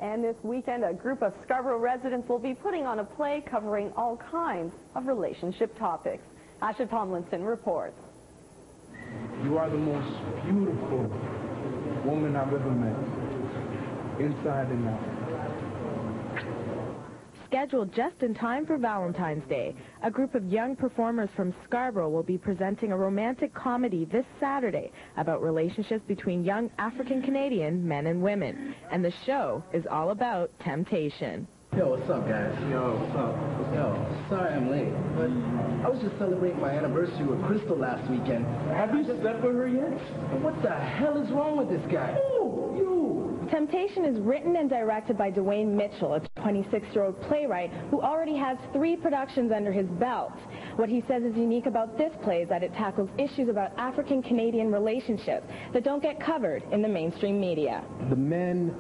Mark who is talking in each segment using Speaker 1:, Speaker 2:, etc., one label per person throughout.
Speaker 1: And this weekend, a group of Scarborough residents will be putting on a play covering all kinds of relationship topics. Asha Tomlinson reports.
Speaker 2: You are the most beautiful woman I've ever met, inside and out.
Speaker 3: Scheduled just in time for Valentine's Day, a group of young performers from Scarborough will be presenting a romantic comedy this Saturday about relationships between young African-Canadian men and women. And the show is all about temptation.
Speaker 4: Yo, what's up, guys? Yo, what's up? Yo, sorry I'm late, but I was just celebrating my anniversary with Crystal last weekend.
Speaker 2: Have you slept with her yet?
Speaker 4: What the hell is wrong with this guy?
Speaker 2: Oh, you!
Speaker 5: Temptation is written and directed by Dwayne Mitchell, a 26-year-old playwright who already has 3 productions under his belt. What he says is unique about this play is that it tackles issues about African-Canadian relationships that don't get covered in the mainstream media.
Speaker 6: The men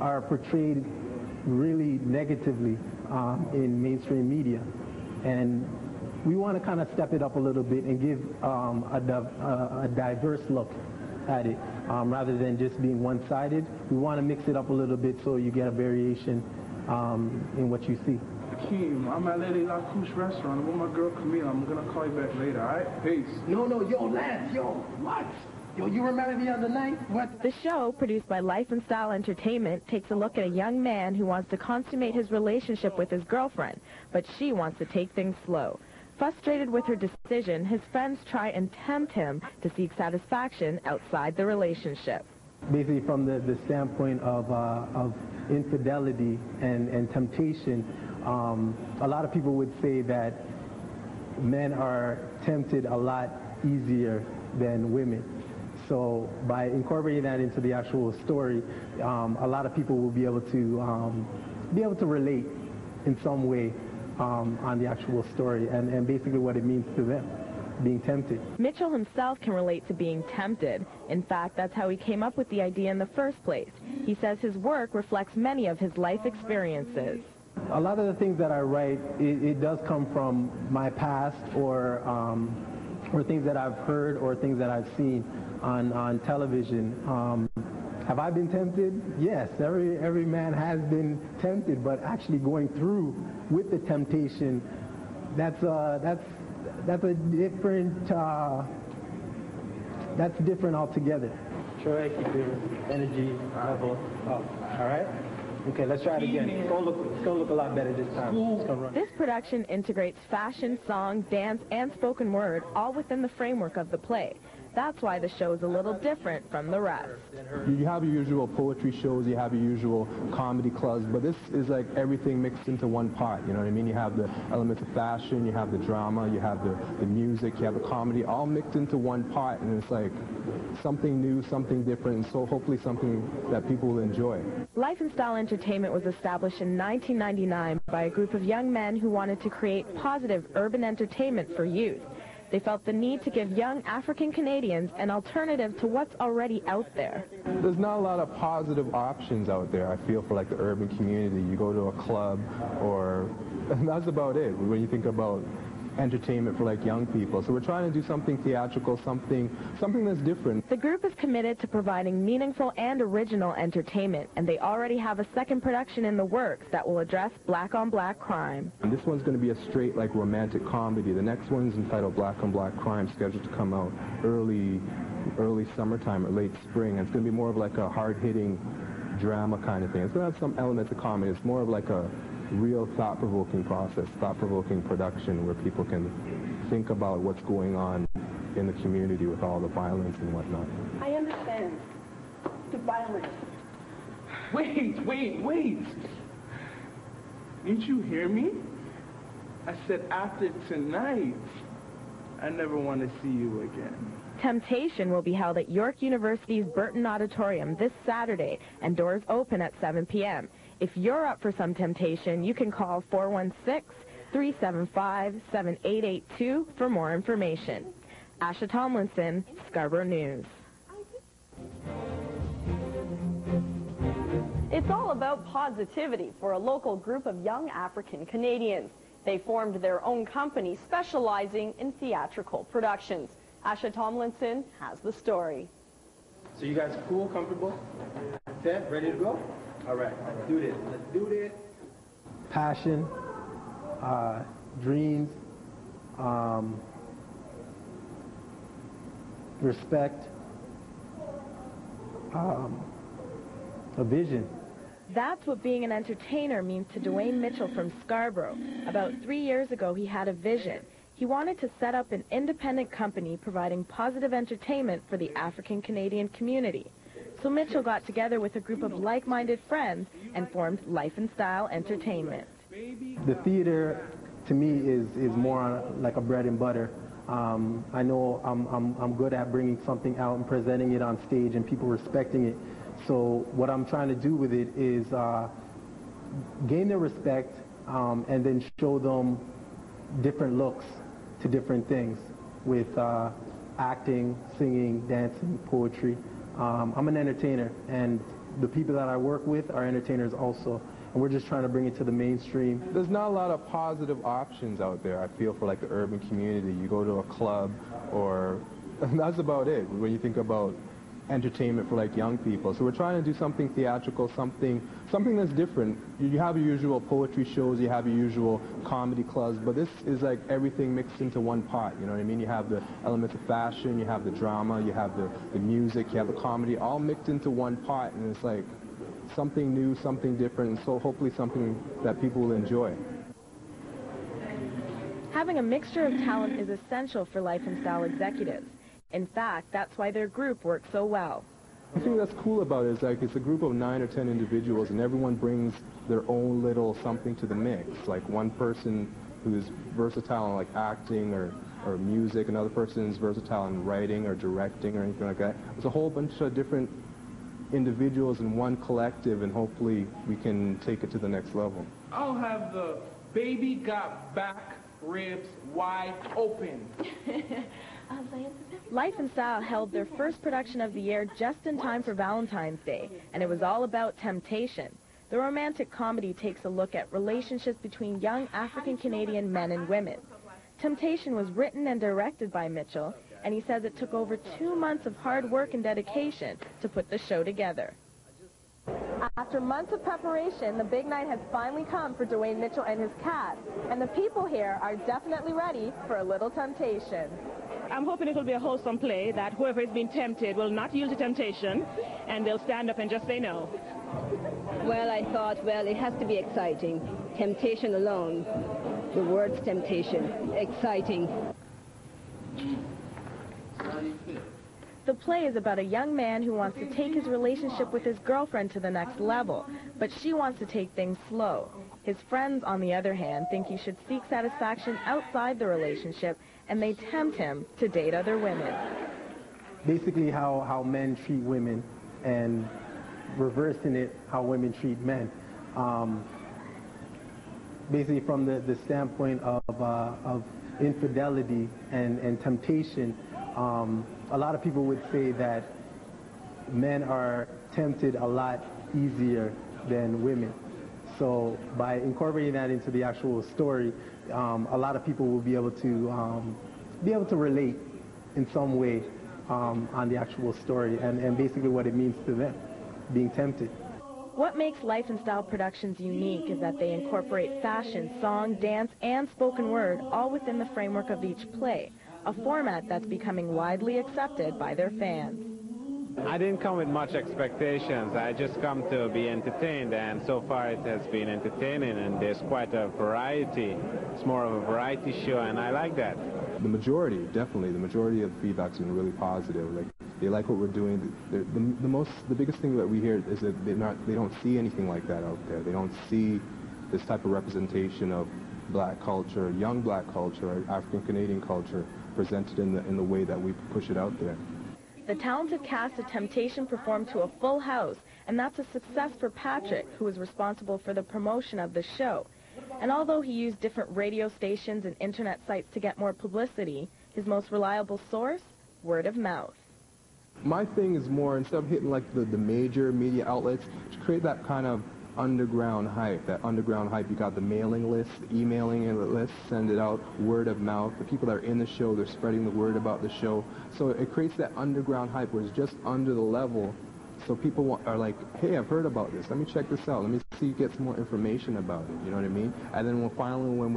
Speaker 6: are portrayed really negatively in mainstream media, and we want to kind of step it up a little bit and give a diverse look at it, rather than just being one-sided. We want to mix it up a little bit so you get a variation in what you see.
Speaker 2: Akeem, I'm at Lady La Couche restaurant. I'm with my girl Camille. I'm gonna call you back later, all right? Peace.
Speaker 4: No, yo, Lance, yo, what? Yo, you remember the other night? What?
Speaker 3: The show, produced by Life and Style Entertainment, takes a look at a young man who wants to consummate his relationship with his girlfriend, but she wants to take things slow. Frustrated with her decision, his friends try and tempt him to seek satisfaction outside the relationship.
Speaker 6: Basically, from the standpoint of infidelity and temptation, a lot of people would say that men are tempted a lot easier than women. So by incorporating that into the actual story, a lot of people will be able to relate in some way on the actual story and basically what it means to them, being tempted.
Speaker 3: Mitchell himself can relate to being tempted. In fact, that's how he came up with the idea in the first place. He says his work reflects many of his life experiences.
Speaker 6: A lot of the things that I write, it does come from my past or things that I've heard or things that I've seen on television. Have I been tempted? Yes, every man has been tempted, but actually going through with the temptation, that's different altogether. Troy, keep your energy level up. All right? Okay, let's try it again. It's gonna look a lot better this time.
Speaker 3: This production integrates fashion, song, dance, and spoken word, all within the framework of the play. That's why the show is a little different from the rest.
Speaker 7: You have your usual poetry shows, you have your usual comedy clubs, but this is like everything mixed into one pot, you know what I mean? You have the elements of fashion, you have the drama, you have the music, you have the comedy, all mixed into one pot, and it's like something new, something different, and so hopefully something that people will enjoy.
Speaker 3: Life and Style Entertainment was established in 1999 by a group of young men who wanted to create positive urban entertainment for youth. They felt the need to give young African Canadians an alternative to what's already out there.
Speaker 7: There's not a lot of positive options out there, I feel, for like the urban community. You go to a club or that's about it when you think about entertainment for like young people. So we're trying to do something theatrical, something that's different.
Speaker 3: The group is committed to providing meaningful and original entertainment, and they already have a second production in the works that will address black-on-black crime.
Speaker 7: And this one's going to be a straight like romantic comedy. The next one's entitled Black-on-Black Crime, scheduled to come out early summertime or late spring. And it's going to be more of like a hard-hitting drama kind of thing. It's going to have some elements of comedy. It's more of like a real thought-provoking process, thought-provoking production where people can think about what's going on in the community with all the violence and whatnot.
Speaker 1: I understand the violence.
Speaker 2: Wait. Didn't you hear me? I said after tonight, I never want to see you again.
Speaker 3: Temptation will be held at York University's Burton Auditorium this Saturday, and doors open at 7 p.m. If you're up for some temptation, you can call 416-375-7882 for more information. Asha Tomlinson, Scarborough News.
Speaker 1: It's all about positivity for a local group of young African Canadians. They formed their own company specializing in theatrical productions. Asha Tomlinson has the story.
Speaker 6: So you guys cool, comfortable, set, ready to go?
Speaker 4: All right, let's do this. Let's do this.
Speaker 6: Passion, dreams, respect, a vision.
Speaker 3: That's what being an entertainer means to Dwayne Mitchell from Scarborough. About 3 years ago, he had a vision. He wanted to set up an independent company providing positive entertainment for the African Canadian community. So Mitchell got together with a group of like-minded friends and formed Life and Style Entertainment.
Speaker 6: The theater, to me, is more on like a bread and butter. I know I'm good at bringing something out and presenting it on stage and people respecting it. So what I'm trying to do with it is gain their respect and then show them different looks to different things with acting, singing, dancing, poetry. I'm an entertainer, and the people that I work with are entertainers also. And we're just trying to bring it to the mainstream.
Speaker 7: There's not a lot of positive options out there, I feel, for like the urban community. You go to a club, or that's about it when you think about entertainment for like young people. So we're trying to do something theatrical, something that's different. You have your usual poetry shows, you have your usual comedy clubs, but this is like everything mixed into one pot, you know what I mean? You have the elements of fashion, you have the drama, you have the music, you have the comedy, all mixed into one pot, and it's like something new, something different, and so hopefully something that people will enjoy.
Speaker 3: Having a mixture of talent is essential for Life and Style executives. In fact, that's why their group works so well.
Speaker 7: The thing that's cool about it is like it's a group of 9 or 10 individuals, and everyone brings their own little something to the mix. Like one person who's versatile in like acting or music, another person is versatile in writing or directing or anything like that. There's a whole bunch of different individuals in one collective, and hopefully we can take it to the next level.
Speaker 2: I'll have the baby got back ribs wide open.
Speaker 3: Life and Style held their first production of the year just in time for Valentine's Day, and it was all about temptation. The romantic comedy takes a look at relationships between young African-Canadian men and women. Temptation was written and directed by Mitchell, and he says it took over 2 months of hard work and dedication to put the show together. After months of preparation, the big night has finally come for Dwayne Mitchell and his cast, and the people here are definitely ready for a little temptation.
Speaker 8: I'm hoping it will be a wholesome play, that whoever is being tempted will not yield to temptation, and they'll stand up and just say no.
Speaker 9: Well, I thought, well, it has to be exciting. Temptation alone. The word's temptation. Exciting.
Speaker 3: The play is about a young man who wants to take his relationship with his girlfriend to the next level, but she wants to take things slow. His friends, on the other hand, think he should seek satisfaction outside the relationship, and they tempt him to date other women.
Speaker 6: Basically how men treat women, and reversing it, how women treat men. Basically from the standpoint of infidelity and temptation, a lot of people would say that men are tempted a lot easier than women. So by incorporating that into the actual story, a lot of people will be able to relate in some way on the actual story and basically what it means to them, being tempted.
Speaker 3: What makes Life and Style Productions unique is that they incorporate fashion, song, dance, and spoken word all within the framework of each play, a format that's becoming widely accepted by their fans.
Speaker 10: I didn't come with much expectations. I just come to be entertained, and so far it has been entertaining, and there's quite a variety. It's more of a variety show, and I like that.
Speaker 7: The majority, definitely, the majority of the feedback's been really positive. Like, they like what we're doing. The biggest thing that we hear is that they don't see anything like that out there. They don't see this type of representation of black culture, young black culture, African Canadian culture presented in the way that we push it out there.
Speaker 3: The talented cast of Temptation performed to a full house, and that's a success for Patrick, who is responsible for the promotion of the show. And although he used different radio stations and internet sites to get more publicity, his most reliable source, word of mouth.
Speaker 7: My thing is more, instead of hitting like the major media outlets, to create that kind of underground hype. That underground hype, you got the mailing list, emailing list, send it out, word of mouth. The people that are in the show, they're spreading the word about the show. So it creates that underground hype where it's just under the level So people are like, hey, I've heard about this. Let me check this out. Let me see, get some more information about it. You know what I mean? And then finally, when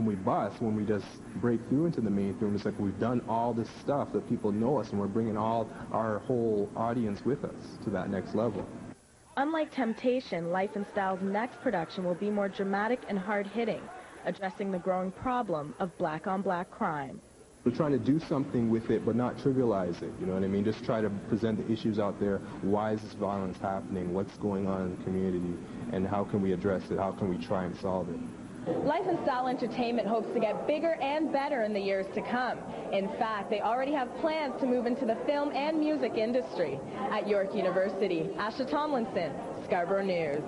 Speaker 7: we bust, when we just break through into the mainstream, it's like we've done all this stuff that people know us, and we're bringing all our whole audience with us to that next level.
Speaker 3: Unlike Temptation, Life and Style's next production will be more dramatic and hard-hitting, addressing the growing problem of black-on-black crime.
Speaker 7: We're trying to do something with it, but not trivialize it, you know what I mean? Just try to present the issues out there. Why is this violence happening? What's going on in the community? And how can we address it? How can we try and solve it?
Speaker 5: Life and Style Entertainment hopes to get bigger and better in the years to come. In fact, they already have plans to move into the film and music industry. At York University, Asha Tomlinson, Scarborough News.